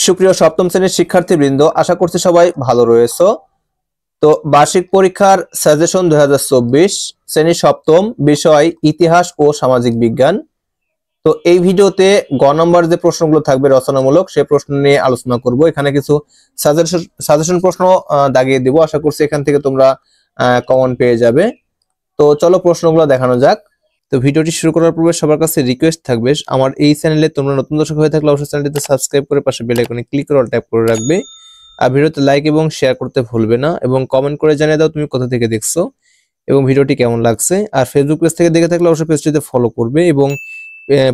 সুপ্রিয় সপ্তম শ্রেণীর শিক্ষার্থীবৃন্দ, আশা করছি সবাই ভালো রয়েছে। তো বার্ষিক পরীক্ষার সাজেশন 2024 শ্রেণী সপ্তম, বিষয় ইতিহাস ও সামাজিক বিজ্ঞান। তো এই ভিডিওতে গ নম্বর যে প্রশ্নগুলো থাকবে রচনামূলক, সেই প্রশ্ন নিয়ে আলোচনা করব। এখানে কিছু সাজেশন প্রশ্ন দাগিয়ে দিব, আশা করছি এখান থেকে তোমরা কমন পেয়ে যাবে। তো চলো প্রশ্নগুলো দেখানো যাক। তো ভিডিওটি শুরু করার পূর্বে সবার কাছে রিকোয়েস্ট থাকবে, আমার এই চ্যানেলে তোমরা নতুন দর্শক হয়ে থাকলে অবশ্যই চ্যানেলটিতে সাবস্ক্রাইব করে পাশে বেল আইকনে ক্লিক করে অল ট্যাপ করে রাখবে। আর ভিডিওতে লাইক এবং শেয়ার করতে ভুলবে না, এবং কমেন্ট করে জানিয়ে দাও তুমি কোথা থেকে দেখছো এবং ভিডিওটি কেমন লাগছে। আর ফেসবুক পেজ থেকে দেখে থাকলে অবশ্যই পেজটিতে ফলো করবে এবং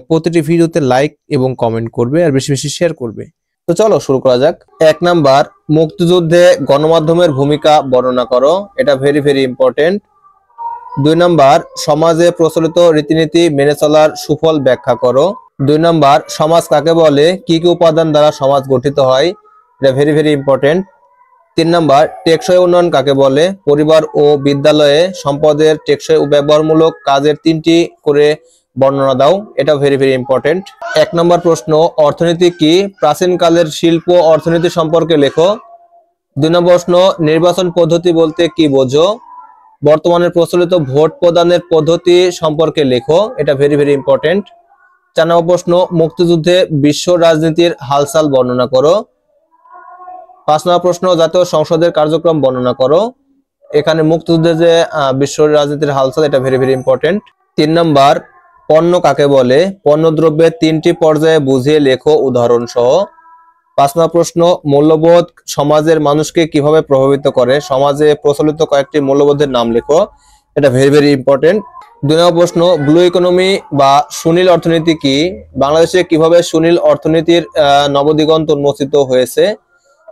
প্রতিটি ভিডিওতে লাইক এবং কমেন্ট করবে আর বেশি বেশি শেয়ার করবে। তো চলো শুরু করা যাক। 1 নাম্বার, মুক্তিযুদ্ধে গণমাধ্যমের ভূমিকা বর্ণনা করো। এটা ভেরি ভেরি ইম্পর্টেন্ট। 2 নাম্বার, সমাজে প্রচলিত রীতিনীতি মেনে চলার সুফল ব্যাখ্যা করো। 2 নাম্বার, সমাজ কাকে বলে, কি কি উপাদান দ্বারা সমাজ গঠিত হয়। এটা ভেরি ভেরি ইম্পর্টেন্ট। 3 নাম্বার, টেকসই উন্নয়ন কাকে বলে, পরিবার ও বিদ্যালয়ে সম্পদের টেকসই ও ব্যবহারমূলক কাজের 3টি করে বর্ণনা দাও। এটা ভেরি ভেরি ইম্পর্টেন্ট। 1 নম্বর প্রশ্ন, অর্থনীতি কি, প্রাচীনকালের শিল্প অর্থনীতি সম্পর্কে লেখো। 2 নম্বর প্রশ্ন, নির্বাচন পদ্ধতি বলতে কি বোঝো, বর্তমানে প্রচলিত ভোট প্রদানের পদ্ধতি সম্পর্কে লেখো। এটা ভেরি ভেরি ইম্পর্টেন্ট। 4 নম্বর প্রশ্ন, মুক্তিযুদ্ধে বিশ্ব রাজনীতির হালচাল বর্ণনা করো। 5 নম্বর প্রশ্ন, জাতীয় সংসদের কার্যক্রম বর্ণনা করো। এখানে মুক্তিযুদ্ধে যে বিশ্ব রাজনীতির হালচাল, এটা ভেরি ভেরি ইম্পর্টেন্ট। 3 নম্বর, পণ্য কাকে বলে, পণ্যদ্রব্যের 3টি পর্যায়ে বুঝিয়ে লেখো উদাহরণ সহ। 5 নম্বর প্রশ্ন, মূল্যবোধ সমাজের মানুষকে কিভাবে প্রভাবিত করে, সমাজে প্রচলিত কয়েকটি মূল্যবোধের নাম লেখো। এটা ভেরি ভেরি ইম্পর্টেন্ট। 2 নম্বর প্রশ্ন, ব্লু ইকোনমি বা সুনীল অর্থনীতি কি, বাংলাদেশে কিভাবে সুনীল অর্থনীতির নবদিগন্ত উন্মোচিত হয়েছে।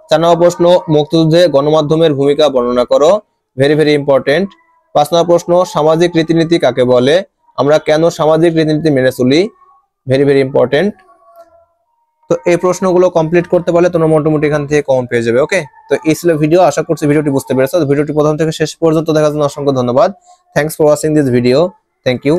4 নম্বর প্রশ্ন, মুক্তিযুদ্ধে গণমাধ্যমের ভূমিকা বর্ণনা করো। Very very important. 5 নম্বর প্রশ্ন, সামাজিক রীতিনীতি কাকে বলে, আমরা কেন সামাজিক রীতিনীতি মেনে চলি। Very very important. তো এই প্রশ্নগুলো কমপ্লিট করতে পারলে তোমরা মোটামুটি এখান থেকে কমন পেয়ে যাবে। ওকে, তো এই ছিল ভিডিও। আশা করছি ভিডিওটি বুঝতে পেরেছো। ভিডিওটি প্রথম থেকে শেষ পর্যন্ত দেখার জন্য অসংখ্য ধন্যবাদ। Thanks for watching this video. Thank you.